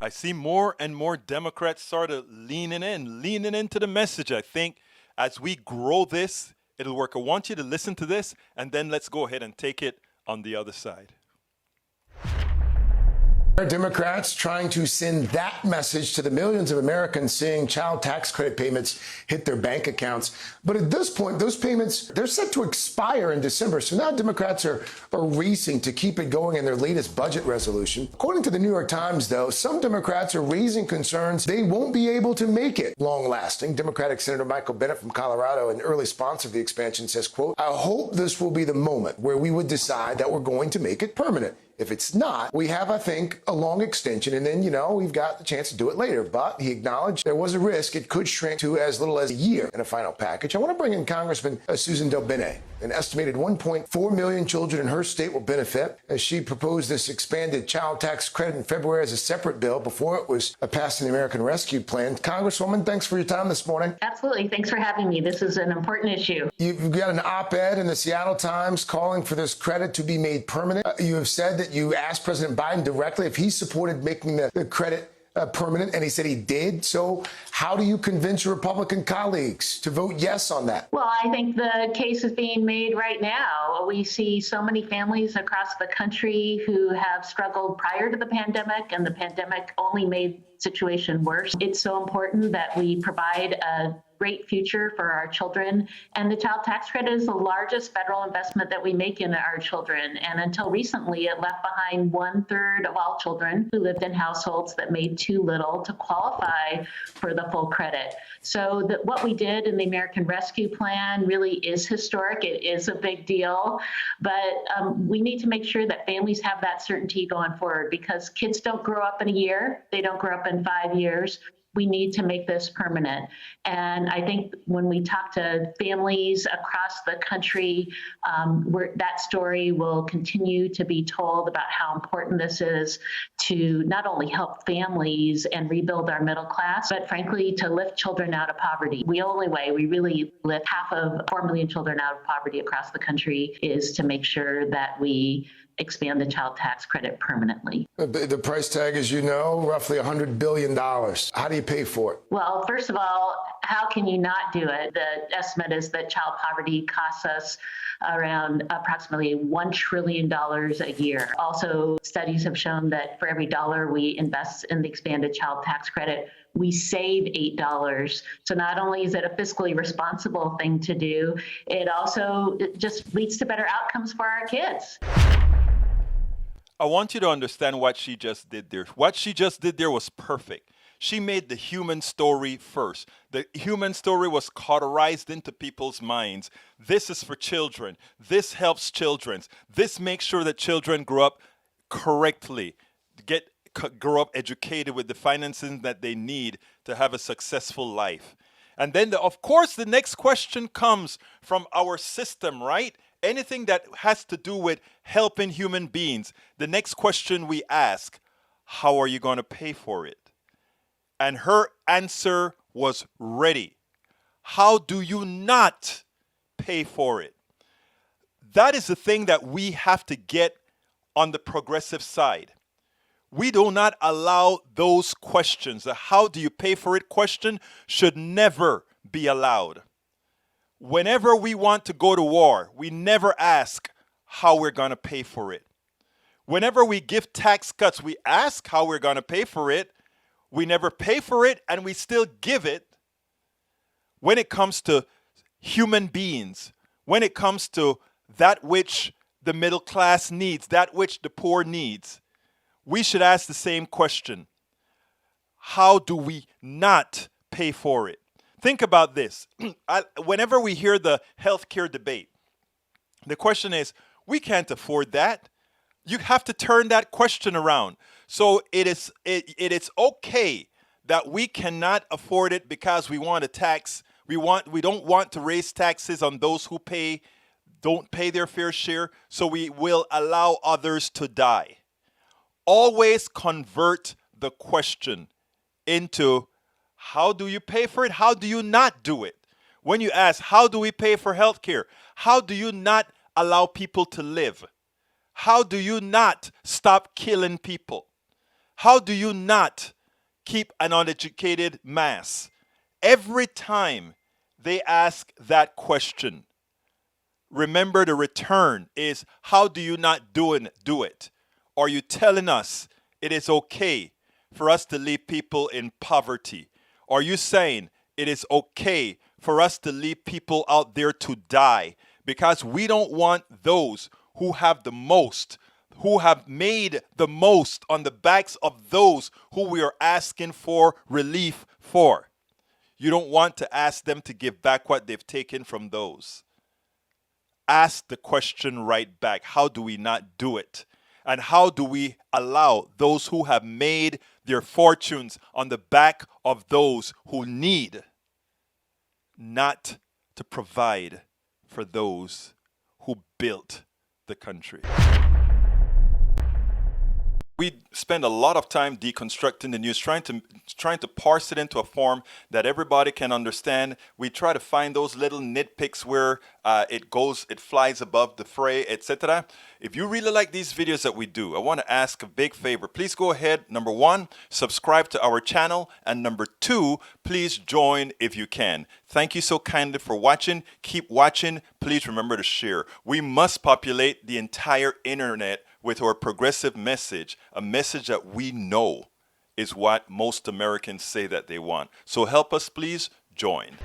I see more and more Democrats sort of leaning into the message. I think as we grow this, it'll work. I want you to listen to this, and then let's go ahead and take it on the other side. Democrats trying to send that message to the millions of Americans seeing child tax credit payments hit their bank accounts. But at this point, those payments, they're set to expire in December. So now Democrats are racing to keep it going in their latest budget resolution. According to the New York Times, though, some Democrats are raising concerns they won't be able to make it long-lasting. Democratic Senator Michael Bennet from Colorado, an early sponsor of the expansion, says, quote, "I hope this will be the moment where we would decide that we're going to make it permanent. If it's not, we have, I think, a long extension, and then, we've got the chance to do it later." But he acknowledged there was a risk it could shrink to as little as a year in a final package. I want to bring in Congresswoman Susan Delbene. An estimated 1.4 million children in her state will benefit as she proposed this expanded child tax credit in February as a separate bill before it was passed in the American Rescue Plan. Congresswoman, thanks for your time this morning. Absolutely. Thanks for having me. This is an important issue. You've got an op-ed in the Seattle Times calling for this credit to be made permanent. You have said that you asked President Biden directly if he supported making the credit permanent, and he said he did. So how do you convince your Republican colleagues to vote yes on that? Well, I think the case is being made right now. We see so many families across the country who have struggled prior to the pandemic, and the pandemic only made the situation worse. It's so important that we provide a great future for our children. And the child tax credit is the largest federal investment that we make in our children. And until recently, it left behind 1/3 of all children who lived in households that made too little to qualify for the full credit. So what we did in the American Rescue Plan really is historic. It is a big deal. But we need to make sure that families have that certainty going forward, because kids don't grow up in a year. They don't grow up in 5 years. We need to make this permanent. And I think when we talk to families across the country, that story will continue to be told about how important this is to not only help families and rebuild our middle class, but frankly, to lift children out of poverty. The only way we really lift half of 4 million children out of poverty across the country is to make sure that we expand the child tax credit permanently. The price tag, as you know, roughly $100 billion. How do you pay for it? Well, first of all, how can you not do it? The estimate is that child poverty costs us around approximately $1 trillion a year. Also, studies have shown that for every dollar we invest in the expanded child tax credit, we save $8. So not only is it a fiscally responsible thing to do, it also just leads to better outcomes for our kids. I want you to understand what she just did there. What she just did there was perfect. She made the human story first. The human story was cauterized into people's minds. This is for children. This helps children. This makes sure that children grow up correctly, grow up educated with the finances that they need to have a successful life. And then, of course, the next question comes from our system, right? Anything that has to do with helping human beings, the next question we ask, how are you going to pay for it? And her answer was ready. How do you not pay for it? That is the thing that we have to get on the progressive side. We do not allow those questions. The how do you pay for it question should never be allowed. Whenever we want to go to war, we never ask how we're going to pay for it. Whenever we give tax cuts, we ask how we're going to pay for it. We never pay for it, and we still give it. When it comes to human beings, when it comes to that which the middle class needs, that which the poor needs, we should ask the same question. How do we not pay for it? Think about this. Whenever we hear the healthcare debate, the question is, we can't afford that. You have to turn that question around. So it is okay that we cannot afford it because we want to tax. We don't want to raise taxes on those who don't pay their fair share. So we will allow others to die. Always convert the question into how do you pay for it? How do you not do it? When you ask, how do we pay for health care? How do you not allow people to live? How do you not stop killing people? How do you not keep an uneducated mass? Every time they ask that question, remember the return is, how do you not do it? Are you telling us it is okay for us to leave people in poverty? Are you saying it is okay for us to leave people out there to die? Because we don't want those who have the most, who have made the most on the backs of those who we are asking for relief for. You don't want to ask them to give back what they've taken from those. Ask the question right back. How do we not do it? And how do we allow those who have made their fortunes on the back of those who need not to provide for those who built the country? We spend a lot of time deconstructing the news, trying to parse it into a form that everybody can understand. We try to find those little nitpicks where it flies above the fray, etc. If you really like these videos that we do, I want to ask a big favor. Please go ahead. Number one, subscribe to our channel, and number two, please join if you can. Thank you so kindly for watching. Keep watching. Please remember to share. We must populate the entire internet with our progressive message, a message that we know is what most Americans say that they want. So help us, please join.